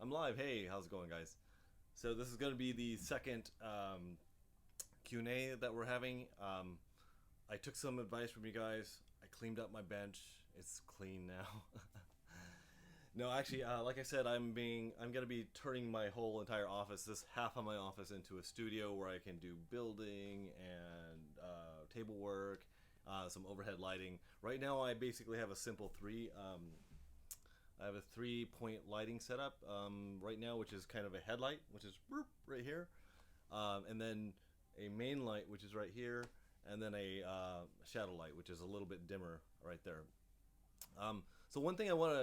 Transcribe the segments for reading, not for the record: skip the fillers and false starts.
I'm live. Hey, how's it going, guys? So this is going to be the second Q&A that we're having. I took some advice from you guys. I cleaned up my bench. It's clean now. No, actually, like I said, I'm going to be turning my whole entire office, this half of my office, into a studio where I can do building and table work, some overhead lighting. Right now, I basically have a simple I have a 3-point lighting setup right now, which is kind of a headlight, which is right here, and then a main light, which is right here, and then a shadow light, which is a little bit dimmer right there. So one thing I want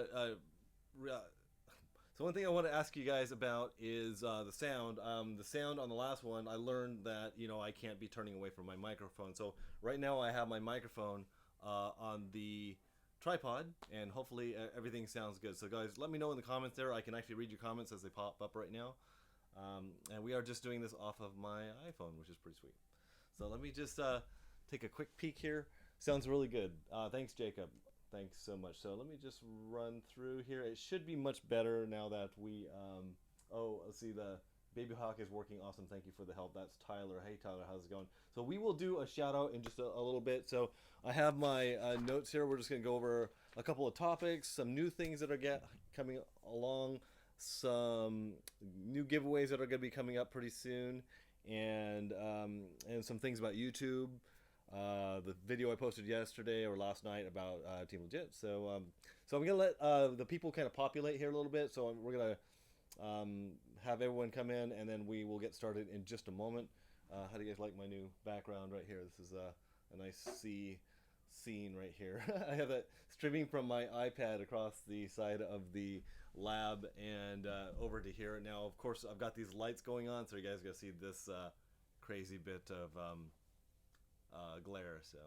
to ask you guys about is the sound. The sound on the last one, I learned that I can't be turning away from my microphone. So right now I have my microphone on the tripod, and hopefully everything sounds good. So guys, let me know in the comments there. I can actually read your comments as they pop up right now. And we are just doing this off of my iPhone, which is pretty sweet. So let me just take a quick peek here. Sounds really good. Thanks, Jacob. Thanks so much. So let me just run through here. It should be much better now that we let's see, the Baby Hawk is working awesome. Thank you for the help. That's Tyler. Hey Tyler, how's it going? So we will do a shout out in just a little bit. So I have my notes here. We're just going to go over a couple of topics, some new things that are coming along, some new giveaways that are going to be coming up pretty soon, and some things about YouTube. The video I posted yesterday or last night about Team Legit. So I'm gonna let the people kind of populate here a little bit. So we're gonna have everyone come in, and then we will get started in just a moment. How do you guys like my new background right here? This is a nice scene right here. I have it streaming from my iPad across the side of the lab and over to here. Now, of course, I've got these lights going on, so you guys are gonna see this crazy bit of glare. So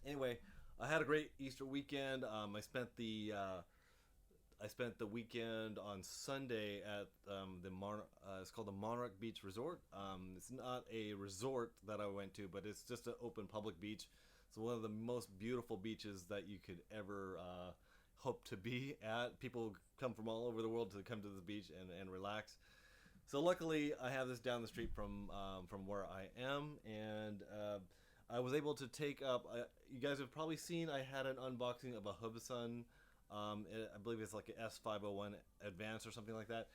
anyway, I had a great Easter weekend. I spent the weekend on Sunday at it's called the Monarch Beach Resort. It's not a resort that I went to, but it's just an open public beach. It's one of the most beautiful beaches that you could ever hope to be at. People come from all over the world to come to the beach and relax. So luckily, I have this down the street from where I am, and I was able to take up. You guys have probably seen I had an unboxing of a Hubsan. I believe it's like an S501 Advance or something like that.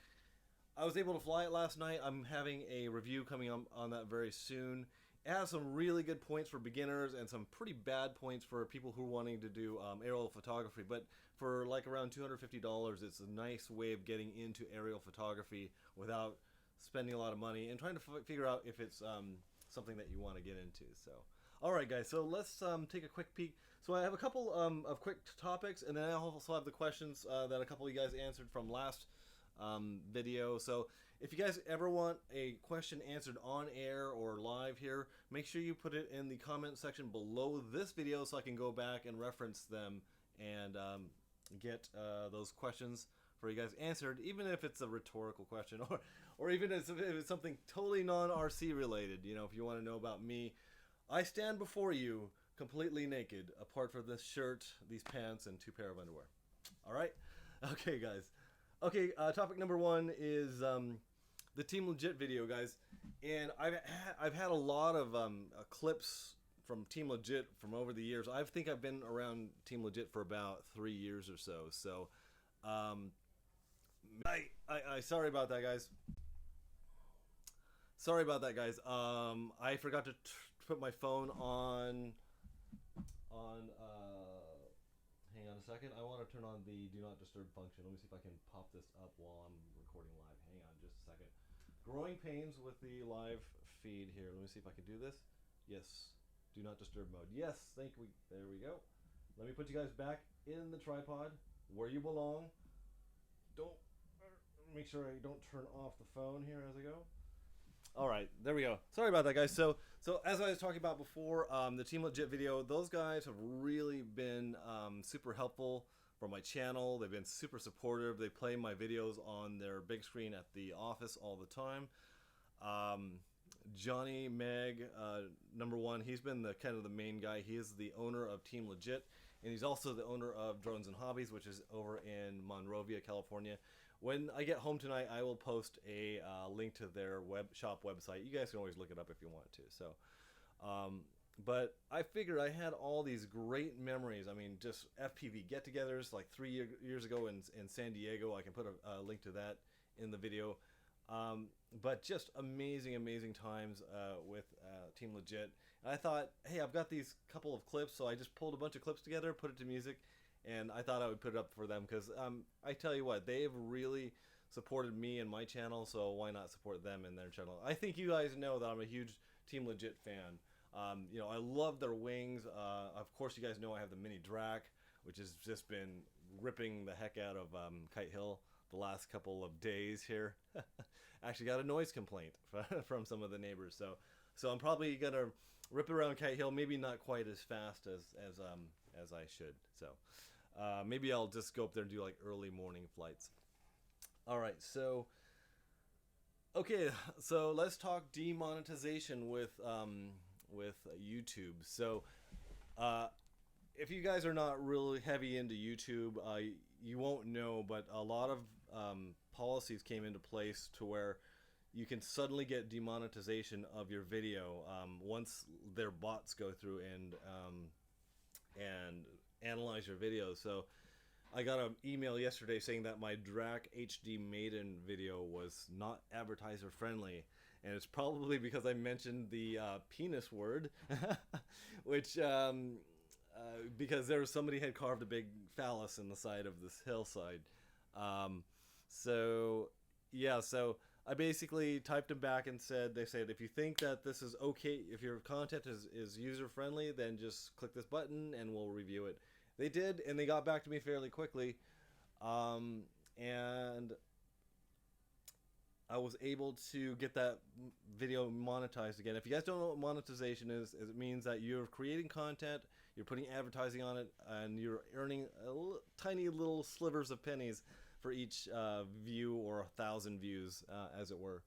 I was able to fly it last night. I'm having a review coming on that very soon. It has some really good points for beginners and some pretty bad points for people who are wanting to do aerial photography. But for like around $250, it's a nice way of getting into aerial photography without spending a lot of money and trying to figure out if it's something that you want to get into. So, all right, guys. So let's take a quick peek. So I have a couple of quick topics, and then I also have the questions that a couple of you guys answered from last video. So if you guys ever want a question answered on air or live here, make sure you put it in the comment section below this video so I can go back and reference them and get those questions for you guys answered, even if it's a rhetorical question or even if it's something totally non-RC related. If you want to know about me, I stand before you completely naked, apart from this shirt, these pants, and 2 pair of underwear. All right? Okay, guys. Okay, topic number 1 is the Team Legit video, guys. And I've had a lot of clips from Team Legit from over the years. I think I've been around Team Legit for about 3 years or so. So, I sorry about that, guys. Sorry about that, guys. I forgot to put my phone on. Hang on a second. I want to turn on the do not disturb function. Let me see if I can pop this up while I'm recording live. Hang on just a second. Growing pains with the live feed here. Let me see if I can do this. Yes. Do not disturb mode. Yes. There we go. Let me put you guys back in the tripod where you belong. Don't make sure I don't turn off the phone here as I go. All right, there we go. Sorry about that, guys. So as I was talking about before, the Team Legit video, those guys have really been super helpful for my channel. They've been super supportive. They play my videos on their big screen at the office all the time. Johnny Meg, number 1, he's been the kind of the main guy. He is the owner of Team Legit, and he's also the owner of Drones and Hobbies, which is over in Monrovia, California. When I get home tonight, I will post a link to their shop website. You guys can always look it up if you want to. So, but I figured I had all these great memories. I mean, just FPV get-togethers like 3 years ago in San Diego. I can put a link to that in the video. But just amazing, amazing times with Team Legit. And I thought, hey, I've got these couple of clips, so I just pulled a bunch of clips together, put it to music, and I thought I would put it up for them because I tell you what, they've really supported me and my channel, so why not support them in their channel? I think you guys know that I'm a huge Team Legit fan. You know, I love their wings. Of course, you guys know I have the Mini Drac, which has just been ripping the heck out of Kite Hill the last couple of days here. Actually got a noise complaint from some of the neighbors, so I'm probably gonna rip around Kite Hill, maybe not quite as fast as I should. So maybe I'll just go up there and do like early morning flights. All right, so okay, so let's talk demonetization with YouTube. So if you guys are not really heavy into YouTube, you won't know, but a lot of policies came into place to where you can suddenly get demonetization of your video once their bots go through and analyze your videos. So I got an email yesterday saying that my Drac HD Maiden video was not advertiser friendly, and it's probably because I mentioned the penis word, which because there was somebody had carved a big phallus in the side of this hillside. So yeah, so I basically typed them back and said, they said, if you think that this is okay, if your content is user friendly, then just click this button and we'll review it. They did, and they got back to me fairly quickly, and I was able to get that video monetized again. If you guys don't know what monetization is it means that you're creating content, you're putting advertising on it, and you're earning tiny little slivers of pennies for each view, or 1,000 views, as it were.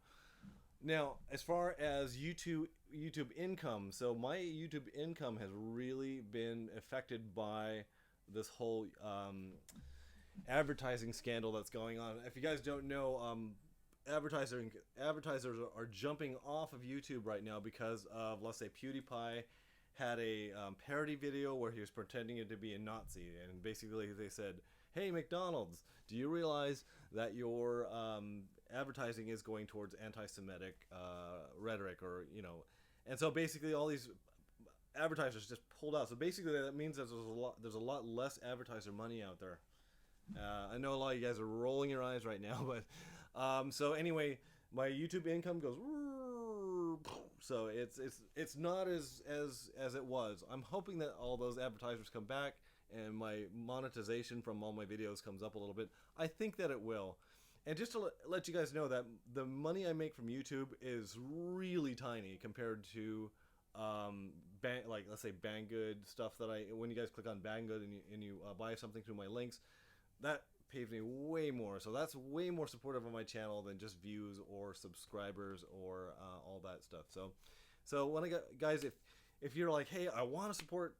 Now, as far as YouTube income, so my YouTube income has really been affected by this whole advertising scandal that's going on. If you guys don't know, advertisers are jumping off of YouTube right now because of, let's say, PewDiePie had a parody video where he was pretending to be a Nazi, and basically they said, hey, McDonald's, do you realize that your advertising is going towards anti-Semitic rhetoric, or, you know, and so basically all these advertisers just pulled out. So basically that means that there's a lot less advertiser money out there. I know a lot of you guys are rolling your eyes right now, but so anyway, my YouTube income goes, so it's not as it was. I'm hoping that all those advertisers come back and my monetization from all my videos comes up a little bit. I think that it will. And just to let you guys know that the money I make from YouTube is really tiny compared to like, let's say, Banggood stuff that when you guys click on Banggood and you buy something through my links, that pays me way more. So that's way more supportive of my channel than just views or subscribers or all that stuff. So when guys, if you're like, hey, I want to support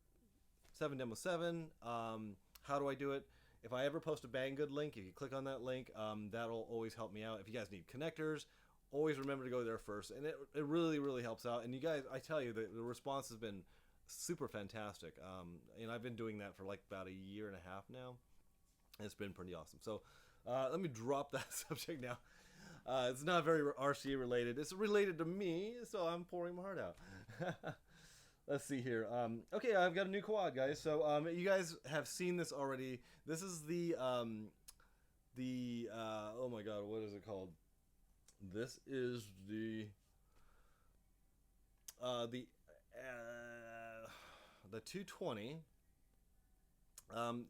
7Demo7, how do I do it? If I ever post a Banggood link, if you click on that link, that'll always help me out. If you guys need connectors, always remember to go there first, and it really, really helps out. And you guys, I tell you, the response has been super fantastic, and I've been doing that for like about 1.5 years now, and it's been pretty awesome. So let me drop that subject now. It's not very RC related. It's related to me, so I'm pouring my heart out. Let's see here. Okay, I've got a new quad, guys. So you guys have seen this already. This is the oh my god, what is it called? This is the 220.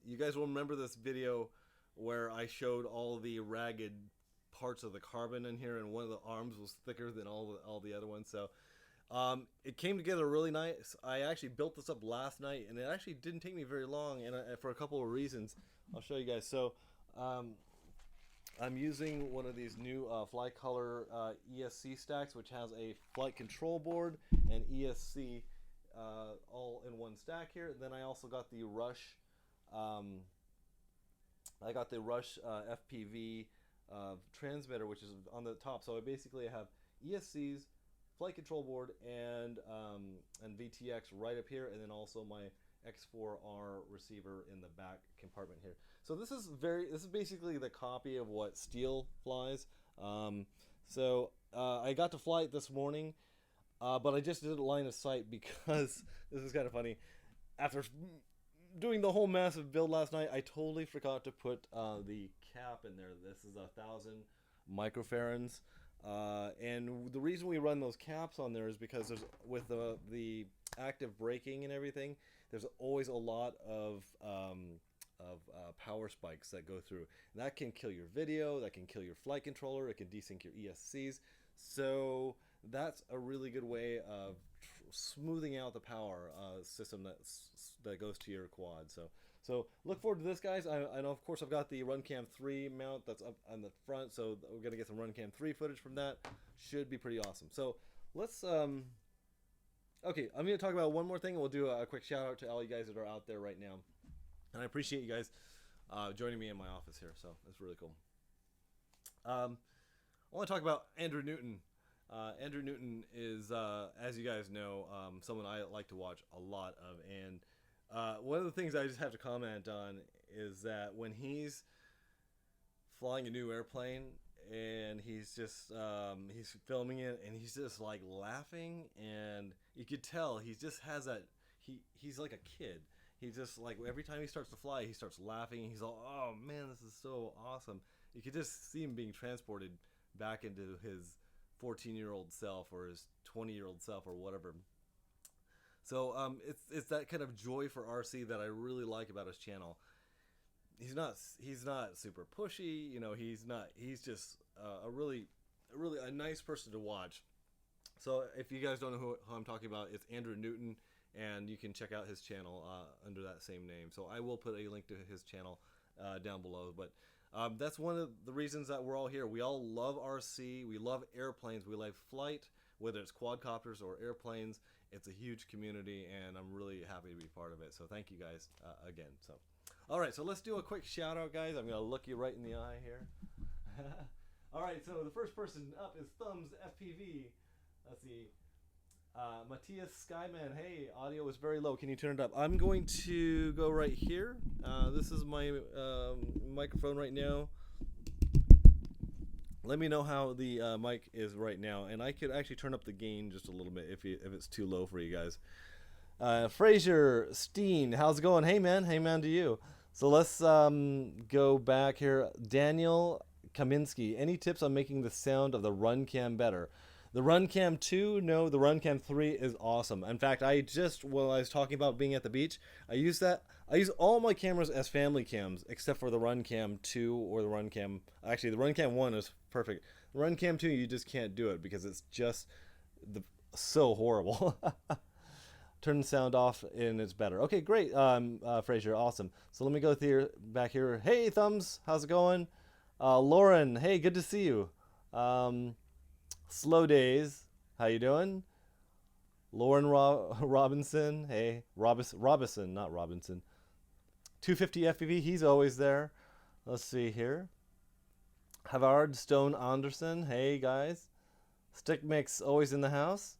You guys will remember this video where I showed all the ragged parts of the carbon in here, and one of the arms was thicker than all the other ones. So it came together really nice. I actually built this up last night, and it actually didn't take me very long, and for a couple of reasons. I'll show you guys. So I'm using one of these new Flycolor ESC stacks, which has a flight control board and ESC all in one stack here. Then I also got the Rush I got the Rush FPV transmitter, which is on the top. So I basically have ESCs, flight control board, and VTX right up here, and then also my X4R receiver in the back compartment here. So this is basically the copy of what Steel flies. I got to fly it this morning, but I just did a line of sight because this is kind of funny. After doing the whole massive build last night, I totally forgot to put the cap in there. This is 1,000 microfarads. And the reason we run those caps on there is because there's with the active braking and everything, there's always a lot of power spikes that go through. And that can kill your video, that can kill your flight controller, it can desync your ESCs. So that's a really good way of smoothing out the power system that goes to your quad. So look forward to this, guys. I know, of course, I've got the RunCam 3 mount that's up on the front, so we're going to get some RunCam 3 footage from that. Should be pretty awesome. So let's, okay, I'm going to talk about one more thing, and we'll do a quick shout out to all you guys that are out there right now. And I appreciate you guys joining me in my office here, so that's really cool. I want to talk about Andrew Newton. Andrew Newton is, as you guys know, someone I like to watch a lot of, and one of the things I just have to comment on is that when he's flying a new airplane and he's just he's filming it and he's just like laughing, and you could tell he just has that he's like a kid. He's just like, every time he starts to fly, he starts laughing. He's all, oh man, this is so awesome. You could just see him being transported back into his 14-year-old self or his 20-year-old self or whatever. So it's that kind of joy for RC that I really like about his channel. He's not super pushy, you know. He's just a really nice person to watch. So if you guys don't know who I'm talking about, it's Andrew Newton, and you can check out his channel under that same name. So I will put a link to his channel down below. But that's one of the reasons that we're all here. We all love RC. We love airplanes. We love flight, whether it's quadcopters or airplanes. It's a huge community, and I'm really happy to be part of it. So thank you guys again. So, all right, so let's do a quick shout out, guys. I'm going to look you right in the eye here. All right, so the first person up is Thumbs FPV. Let's see. Matthias Skyman, hey, audio is very low. Can you turn it up? I'm going to go right here. This is my microphone right now. Let me know how the mic is right now, and I could actually turn up the gain just a little bit if it's too low for you guys. Fraser Steen, how's it going? Hey man to you. So let's go back here. Daniel Kaminsky, any tips on making the sound of the RunCam better? The RunCam 2, no, the RunCam 3 is awesome. In fact, while I was talking about being at the beach, I use all my cameras as family cams, except for the RunCam 2 or the RunCam, actually the RunCam 1 is perfect. The RunCam 2, you just can't do it because it's just so horrible. Turn the sound off and it's better. Okay, great, Fraser, awesome. So let me go back here. Hey, Thumbs, how's it going? Lauren, hey, good to see you. Slow Days, how you doing? Lauren Robinson, hey, Robinson, not Robinson. 250 FPV, he's always there. Let's see here. Havard Stone Anderson, hey guys. Stick Mix, always in the house.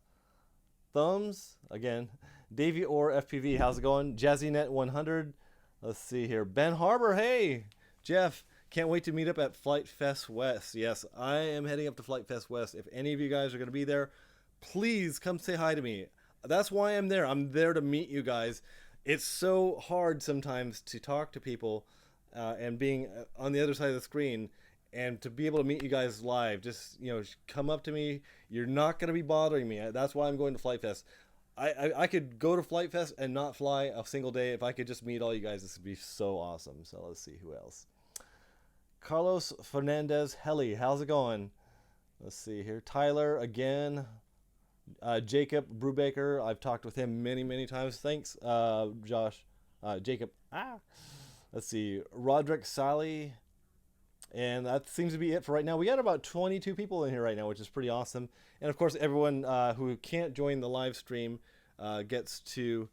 Thumbs, again. Davey Orr FPV, how's it going? JazzyNet 100. Let's see here. Ben Harbor, hey. Jeff, can't wait to meet up at Flight Fest West. Yes, I am heading up to Flight Fest West. If any of you guys are going to be there, please come say hi to me. That's why I'm there. I'm there to meet you guys. It's so hard sometimes to talk to people and being on the other side of the screen, and to be able to meet you guys live. Just, come up to me. You're not going to be bothering me. That's why I'm going to Flight Fest. I could go to Flight Fest and not fly a single day. If I could just meet all you guys, this would be so awesome. So let's see who else. Carlos Fernandez Helly, how's it going? Let's see here. Tyler again. Jacob Brubaker, I've talked with him many times. Thanks, Josh. Jacob. Let's see. Roderick Sally. And that seems to be it for right now. We got about 22 people in here right now, which is pretty awesome. And of course, everyone who can't join the live stream gets to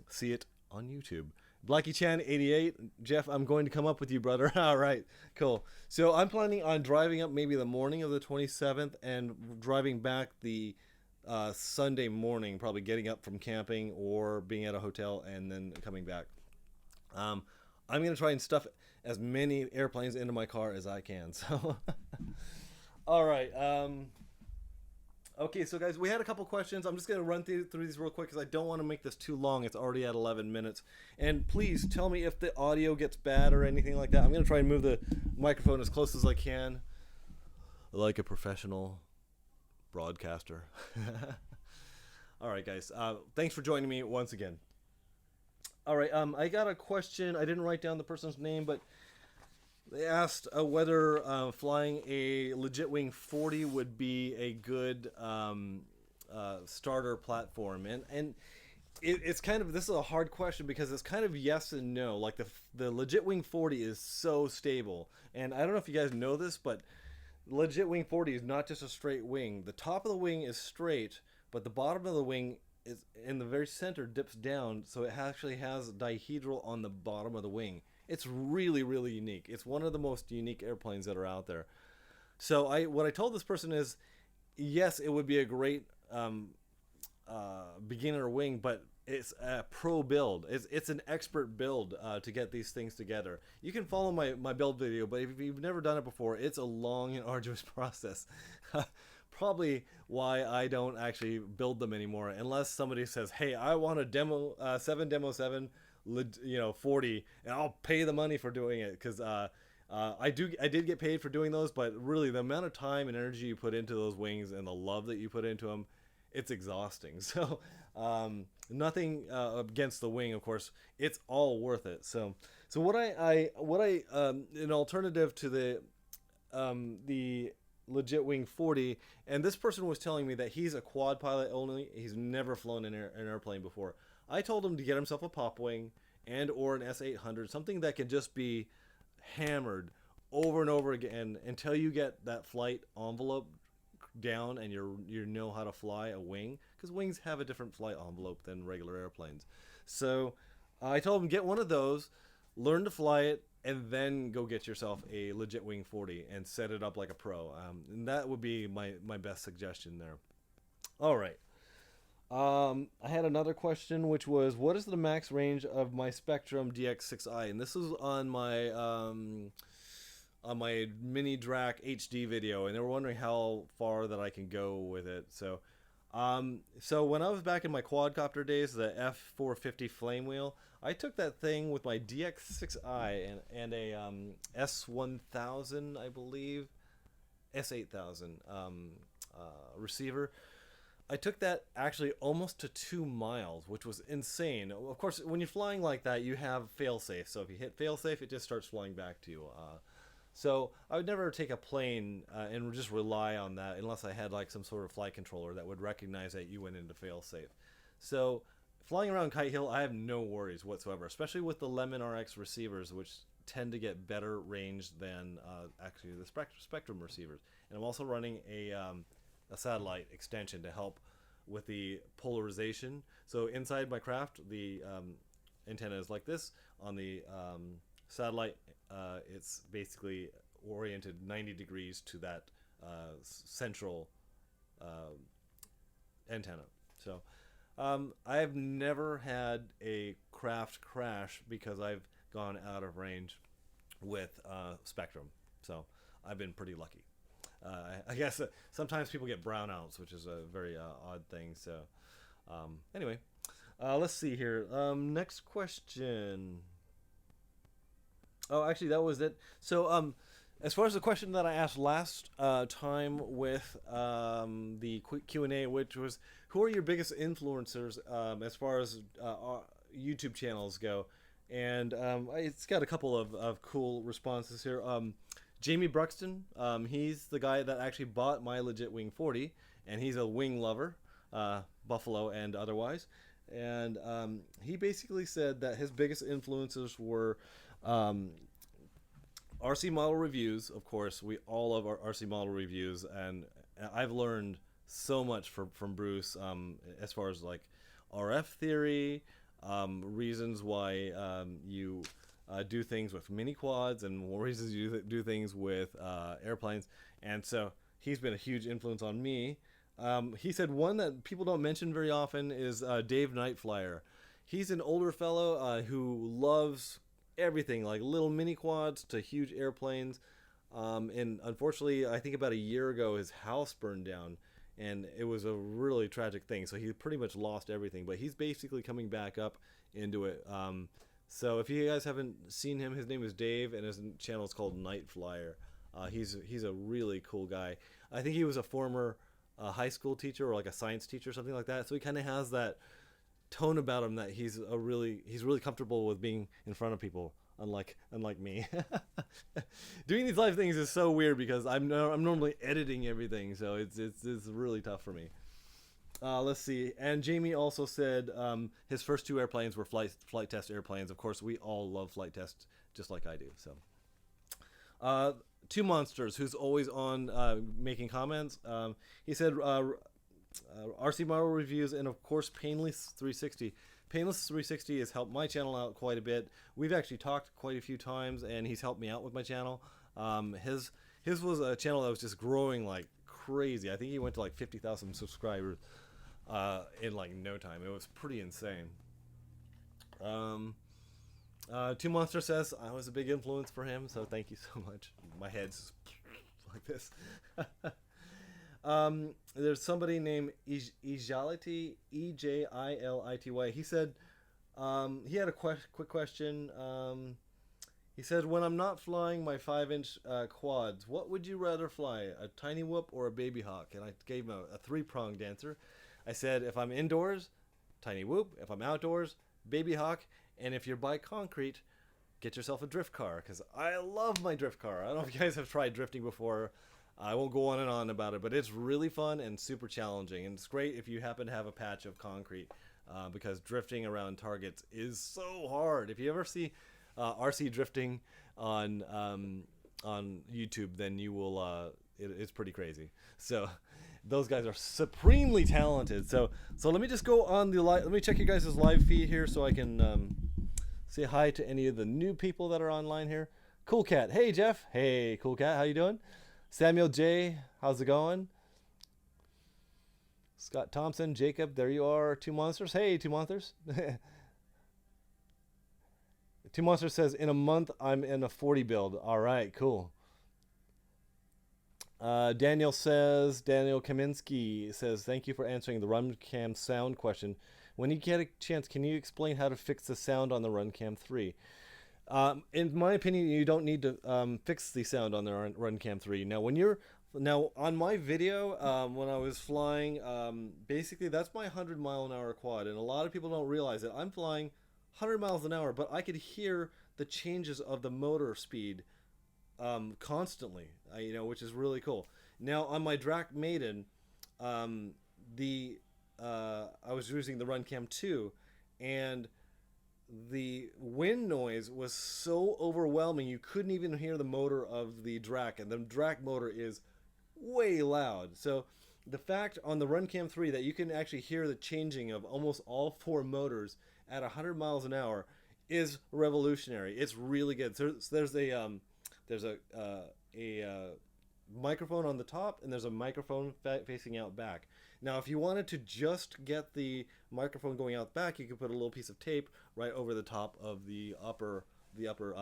see it on YouTube. Blackie Chan 88. Jeff, I'm going to come up with you, brother. All right, cool. So I'm planning on driving up maybe the morning of the 27th and driving back the Sunday morning, probably getting up from camping or being at a hotel and then coming back. Um, I'm going to try and stuff as many airplanes into my car as I can. So, all right. Okay, so guys, we had a couple questions. I'm just going to run through these real quick because I don't want to make this too long. It's already at 11 minutes. And please tell me if the audio gets bad or anything like that. I'm going to try and move the microphone as close as I can, like a professional broadcaster. All right, guys. Thanks for joining me once again. All right, I got a question. I didn't write down the person's name, but they asked whether flying a Legit Wing 40 would be a good starter platform, and it's kind of, this is a hard question because it's kind of yes and no. Like the Legit Wing 40 is so stable, and I don't know if you guys know this, but Legit Wing 40 is not just a straight wing. The top of the wing is straight, but the bottom of the wing is in the very center, dips down, so it actually has dihedral on the bottom of the wing. It's really, really unique. It's one of the most unique airplanes that are out there. So what I told this person is, yes, it would be a great beginner wing, but it's a pro build. It's an expert build to get these things together. You can follow my build video, but if you've never done it before, it's a long and arduous process. Probably why I don't actually build them anymore, unless somebody says, "Hey, I want a demo 7, 40, and I'll pay the money for doing it," because I did get paid for doing those, but really the amount of time and energy you put into those wings and the love that you put into them, it's exhausting. So nothing against the wing, of course, it's all worth it. So what I an alternative to the Legit Wing 40, and this person was telling me that he's a quad pilot only. He's never flown an airplane before. I told him to get himself a pop wing and or an S800, something that can just be hammered over and over again until you get that flight envelope down and you know how to fly a wing, because wings have a different flight envelope than regular airplanes. So I told him, get one of those, learn to fly it, and then go get yourself a Legit Wing 40 and set it up like a pro. And that would be my best suggestion there. All right. I had another question, which was, what is the max range of my Spectrum DX6i? And this is on my mini Drac HD video, and they were wondering how far that I can go with it. So when I was back in my quadcopter days, the F450 flame wheel, I took that thing with my DX6i and a S1000, I believe, S8000 receiver. I took that actually almost to 2 miles, which was insane. Of course, when you're flying like that, you have failsafe. So if you hit failsafe, it just starts flying back to you. So I would never take a plane and just rely on that unless I had like some sort of flight controller that would recognize that you went into failsafe. So flying around Kite Hill, I have no worries whatsoever, especially with the Lemon RX receivers, which tend to get better range than actually the Spectrum receivers. And I'm also running a satellite extension to help with the polarization. So inside my craft, the antenna is like this. On the satellite, it's basically oriented 90 degrees to that central antenna. So I've never had a craft crash because I've gone out of range with Spectrum. So I've been pretty lucky. I guess sometimes people get brownouts, which is a very odd thing. So anyway, let's see here. Next question. Oh, actually, that was it. So as far as the question that I asked last time with the Q&A, which was, who are your biggest influencers as far as YouTube channels go? And it's got a couple of cool responses here. Jamie Bruxton, he's the guy that actually bought my Legit Wing 40, and he's a wing lover, Buffalo and otherwise. And he basically said that his biggest influences were RC model reviews. Of course, we all love our RC model reviews, and I've learned so much from Bruce as far as like RF theory, reasons why you do things with mini quads, and more reasons you do things with airplanes. And so he's been a huge influence on me. He said one that people don't mention very often is Dave Nightflyer. He's an older fellow who loves everything, like little mini quads to huge airplanes. And unfortunately, I think about a year ago, his house burned down, and it was a really tragic thing. So he pretty much lost everything, but he's basically coming back up into it. So if you guys haven't seen him, his name is Dave, and his channel is called Nightflyer. He's a really cool guy. I think he was a former high school teacher or like a science teacher or something like that. So he kind of has that tone about him that he's really comfortable with being in front of people. Unlike me. Doing these live things is so weird because I'm normally editing everything, so it's really tough for me. Let's see. And Jamie also said his first two airplanes were flight test airplanes. Of course, we all love flight tests just like I do. So, Two Monsters, who's always on making comments. He said RC model reviews and of course Painless 360. Painless 360 has helped my channel out quite a bit. We've actually talked quite a few times, and he's helped me out with my channel. His was a channel that was just growing like crazy. I think he went to like 50,000 subscribers in like no time. It was pretty insane. Two Monster says I was a big influence for him, so thank you so much. My head's like this. There's somebody named Ejality, Ejility. He said he had a quick question. He said, when I'm not flying my 5-inch quads, what would you rather fly, a tiny whoop or a baby hawk? And I gave him a three-pronged answer. I said, if I'm indoors, tiny whoop. If I'm outdoors, baby hawk. And if you're by concrete, get yourself a drift car, because I love my drift car. I don't know if you guys have tried drifting before. I won't go on and on about it, but it's really fun and super challenging. And it's great if you happen to have a patch of concrete, because drifting around targets is so hard. If you ever see RC drifting on YouTube, then you will. It's pretty crazy. So those guys are supremely talented. So let me just go on the live. Let me check you guys' live feed here so I can say hi to any of the new people that are online here. Cool Cat. Hey Jeff. Hey Cool Cat. How you doing? Samuel J, how's it going? Scott Thompson, Jacob, there you are. Two Monsters. Hey, Two Monsters. Two Monsters says, in a month, I'm in a 40 build. All right, cool. Daniel Kaminsky says, thank you for answering the RunCam sound question. When you get a chance, can you explain how to fix the sound on the RunCam 3? In my opinion, you don't need to fix the sound on the RunCam 3. Now, on my video, when I was flying, basically that's my 100-mile-an-hour quad, and a lot of people don't realize it. I'm flying 100 miles an hour, but I could hear the changes of the motor speed constantly, which is really cool. Now, on my Drac Maiden, I was using the RunCam 2, and the wind noise was so overwhelming you couldn't even hear the motor of the Drac, and the Drac motor is way loud. So the fact on the RunCam 3 that you can actually hear the changing of almost all four motors at 100 miles an hour is revolutionary. It's really good. So there's a microphone on the top, and there's a microphone facing out back. Now, if you wanted to just get the microphone going out back, you could put a little piece of tape right over the top of the upper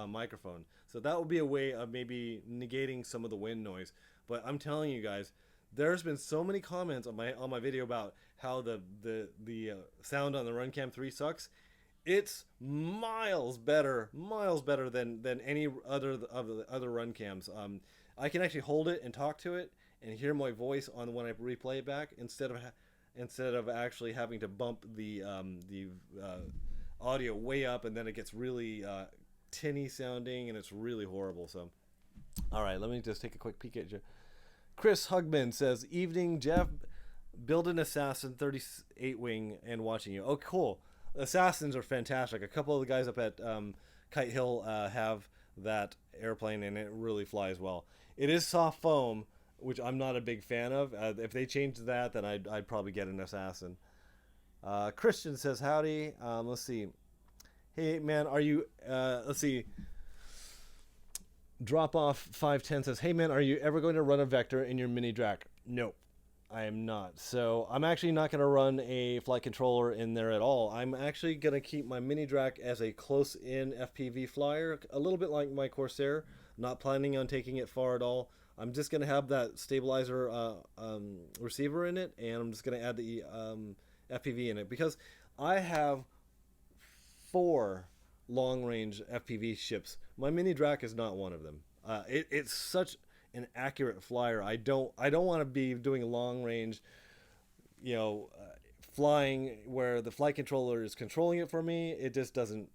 microphone. So that would be a way of maybe negating some of the wind noise. But I'm telling you guys, there's been so many comments on my video about how the sound on the RunCam 3 sucks. It's miles better than any other of the other RunCams. I can actually hold it and talk to it and hear my voice on when I replay it back instead of actually having to bump the audio way up, and then it gets really tinny sounding, and it's really horrible. So, all right, let me just take a quick peek at you. Chris Hugman says, "Evening, Jeff. Build an Assassin 38 wing and watching you." Oh, cool. Assassins are fantastic. A couple of the guys up at Kite Hill have that airplane, and it really flies well. It is soft foam, which I'm not a big fan of. If they changed that, then I'd probably get an Assassin. Christian says howdy. Let's see. Hey man, are you? Let's see. Drop off 510 says, hey man, are you ever going to run a vector in your mini drac? Nope, I am not. So I'm actually not going to run a flight controller in there at all. I'm actually going to keep my mini drac as a close-in FPV flyer, a little bit like my Corsair. Not planning on taking it far at all. I'm just going to have that stabilizer receiver in it, and I'm just going to add the FPV in it because I have 4 long-range FPV ships. My mini drac is not one of them. It's such an accurate flyer. I don't want to be doing long range, flying where the flight controller is controlling it for me. It just doesn't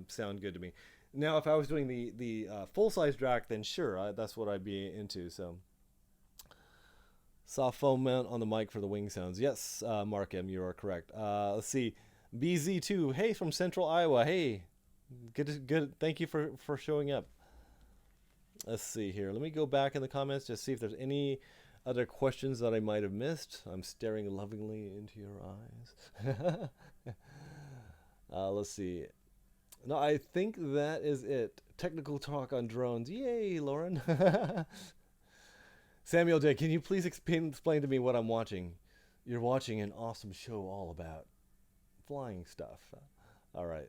sound good to me. Now, if I was doing the full size drac, then sure, that's what I'd be into. So, soft foam mount on the mic for the wing sounds. Yes, Mark M, you are correct. Let's see. BZ2, hey, from Central Iowa. Hey, good. Thank you for showing up. Let's see here. Let me go back in the comments just see if there's any other questions that I might have missed. I'm staring lovingly into your eyes. Let's see. No, I think that is it. Technical talk on drones. Yay, Lauren. Samuel J., can you please explain to me what I'm watching? You're watching an awesome show all about flying stuff. All right.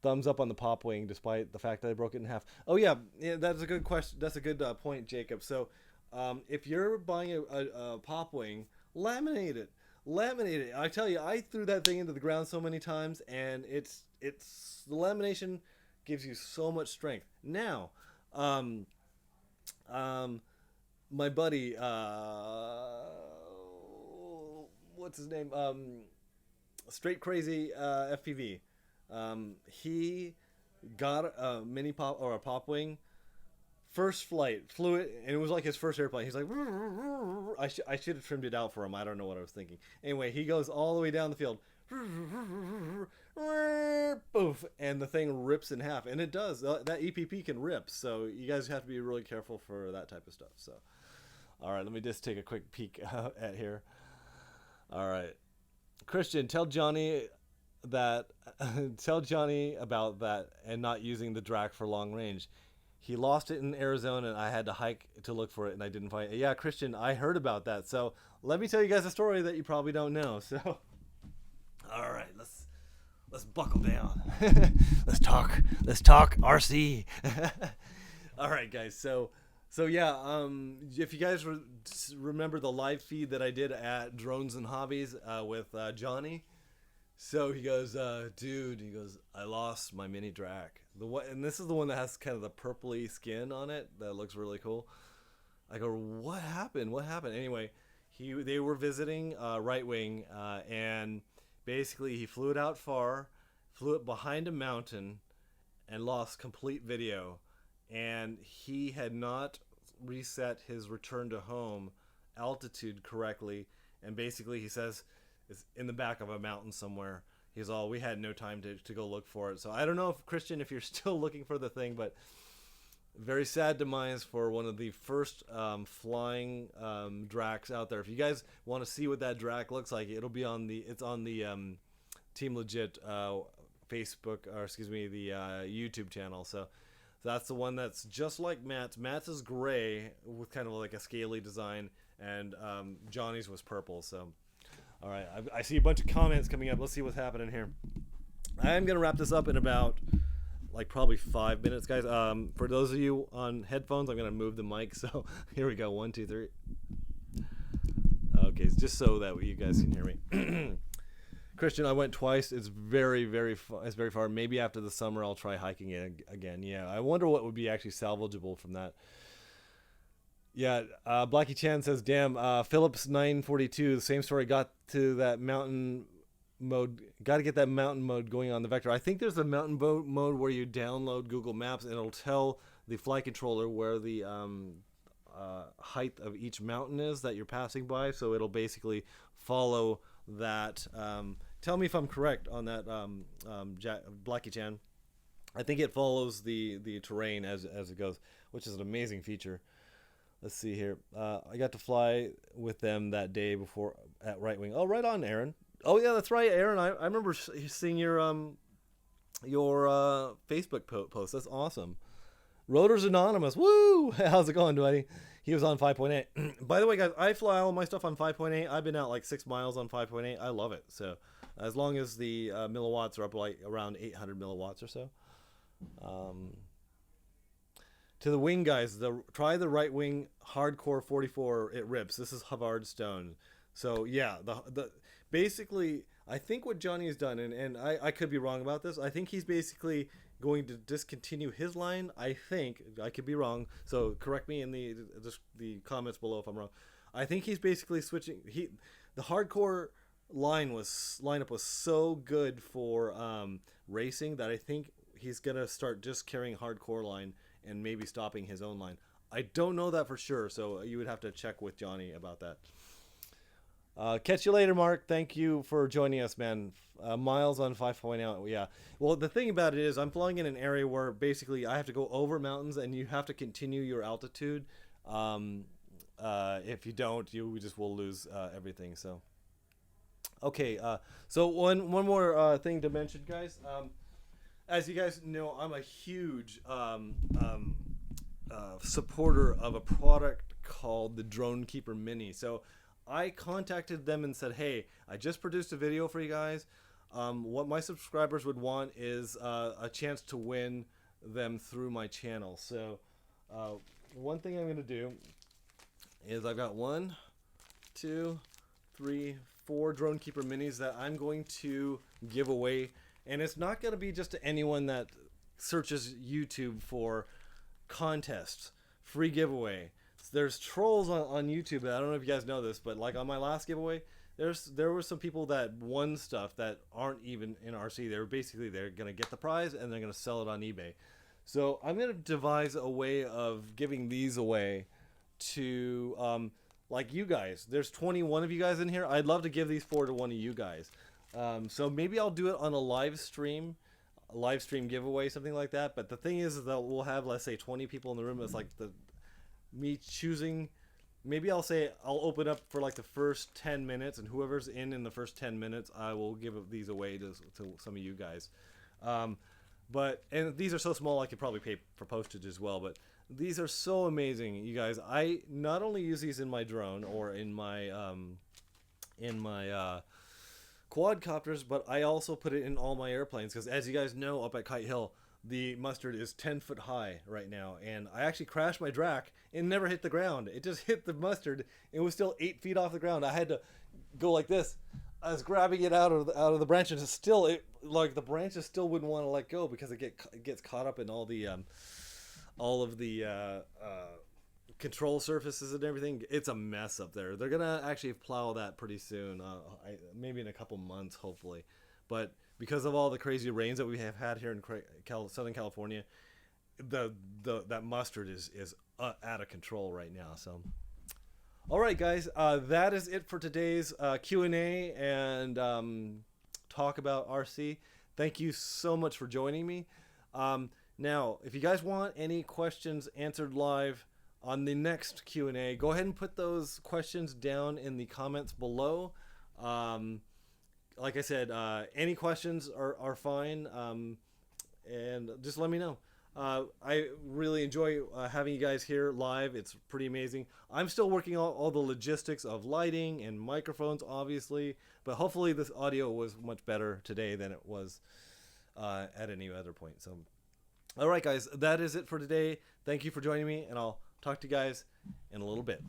Thumbs up on the pop wing despite the fact that I broke it in half. Oh yeah, that's a good question. That's a good point, Jacob. So if you're buying a pop wing, laminate it. I tell you, I threw that thing into the ground so many times, and it's the lamination gives you so much strength. Now, my buddy, what's his name? Straight Crazy FPV. He got a mini pop or a pop wing. First flight, flew it, and it was like his first airplane. He's like, I should have trimmed it out for him. I don't know what I was thinking. Anyway, he goes all the way down the field. Poof, and the thing rips in half. And it does. That EPP can rip. So you guys have to be really careful for that type of stuff. So, all right, let me just take a quick peek at here. All right. Christian, tell Johnny about that and not using the drac for long range. He lost it in Arizona, and I had to hike to look for it, and I didn't find it. Yeah, Christian, I heard about that. So let me tell you guys a story that you probably don't know. So, all right, let's buckle down. Let's talk RC. All right, guys. So yeah, if you guys remember the live feed that I did at Drones and Hobbies with Johnny. So he goes, dude, I lost my mini drac. And this is the one that has kind of the purpley skin on it that looks really cool. I go, what happened? Anyway, they were visiting Right Wing, and basically he flew it out far, flew it behind a mountain, and lost complete video. And he had not reset his return to home altitude correctly. And basically he says, it's in the back of a mountain somewhere. He's all, we had no time to go look for it. So I don't know if Christian, if you're still looking for the thing, but very sad demise for one of the first flying dracs out there. If you guys want to see what that drac looks like, it's on the Team Legit Facebook, or excuse me, the YouTube channel. So that's the one that's just like Matt's. Matt's is gray with kind of like a scaly design, and Johnny's was purple. So. All right, I see a bunch of comments coming up. Let's see what's happening here. I am going to wrap this up in about, probably 5 minutes, guys. For those of you on headphones, I'm going to move the mic. So here we go. 1, 2, 3. Okay, just so that you guys can hear me. Christian, I went twice. It's very, very far. It's very far. Maybe after the summer, I'll try hiking it again. Yeah, I wonder what would be actually salvageable from that. Yeah, Blackie Chan says, damn, Phillips 942, the same story, got to that mountain mode, got to get that mountain mode going on the Vector. I think there's a mountain mode where you download Google Maps, and it'll tell the flight controller where the height of each mountain is that you're passing by, so it'll basically follow that. Tell me if I'm correct on that, Blackie Chan. I think it follows the terrain as it goes, which is an amazing feature. Let's see here. I got to fly with them that day before at Right Wing. Oh, right on, Aaron. Oh yeah, that's right, Aaron. I remember seeing your Facebook post. That's awesome. Rotors Anonymous. Woo! How's it going, Dwighty? He was on 5.8. By the way, guys, I fly all my stuff on 5.8. I've been out like 6 miles on 5.8. I love it. So as long as the milliwatts are up like around 800 milliwatts or so. Um, to the wing guys, try the right wing hardcore 44. It rips. This is Havard Stone. So yeah, the basically I think what Johnny has done, and I could be wrong about this. I think he's basically going to discontinue his line. I think I could be wrong. So correct me in the comments below if I'm wrong. I think he's basically switching. The hardcore lineup was so good for racing that I think he's gonna start just carrying hardcore line and maybe stopping his own line. I don't know that for sure, so you would have to check with Johnny about that. Catch you later, Mark. Thank you for joining us, man. Miles on 5.0. Yeah. Well, the thing about it is I'm flying in an area where basically I have to go over mountains and you have to continue your altitude. If you don't, you just will lose everything. So, okay. So one more thing to mention, guys. As you guys know, I'm a huge supporter of a product called the Drone Keeper Mini. So I contacted them and said, hey, I just produced a video for you guys. What my subscribers would want is a chance to win them through my channel. So one thing I'm going to do is I've got 1, 2, 3, 4 Drone Keeper Minis that I'm going to give away. And it's not going to be just to anyone that searches YouTube for contests, free giveaway. There's trolls on YouTube. I don't know if you guys know this, but like on my last giveaway, there were some people that won stuff that aren't even in RC. They're gonna get the prize and they're gonna sell it on eBay. So I'm gonna devise a way of giving these away to like you guys. There's 21 of you guys in here. I'd love to give these 4 to one of you guys. So maybe I'll do it on a live stream giveaway, something like that. But the thing is that we'll have, let's say, 20 people in the room. It's like me choosing. Maybe I'll open up for like the first 10 minutes, and whoever's in the first 10 minutes, I will give these away to some of you guys. And these are so small I could probably pay for postage as well. But these are so amazing, you guys. I not only use these in my drone or in my quadcopters, but I also put it in all my airplanes because, as you guys know, up at Kite Hill, the mustard is 10 foot high right now, and I actually crashed my Drac and never hit the ground. It just hit the mustard. It was still 8 feet off the ground. I had to go like this. I was grabbing it out of the branches. Like the branches still wouldn't want to let go because it gets caught up in all of the control surfaces and everything. It's a mess up there. They're gonna actually plow that pretty soon, maybe in a couple months, hopefully. But because of all the crazy rains that we have had here in Southern California, that mustard is out of control right now. So, all right, guys, that is it for today's Q&A and talk about RC. Thank you so much for joining me. Now, if you guys want any questions answered live on the next Q&A, go ahead and put those questions down in the comments below. Like I said, any questions are fine, and just let me know. I really enjoy having you guys here live. It's pretty amazing. I'm still working on all the logistics of lighting and microphones, obviously, but hopefully this audio was much better today than it was at any other point. So, all right, guys, that is it for today. Thank you for joining me, and I'll talk to you guys in a little bit.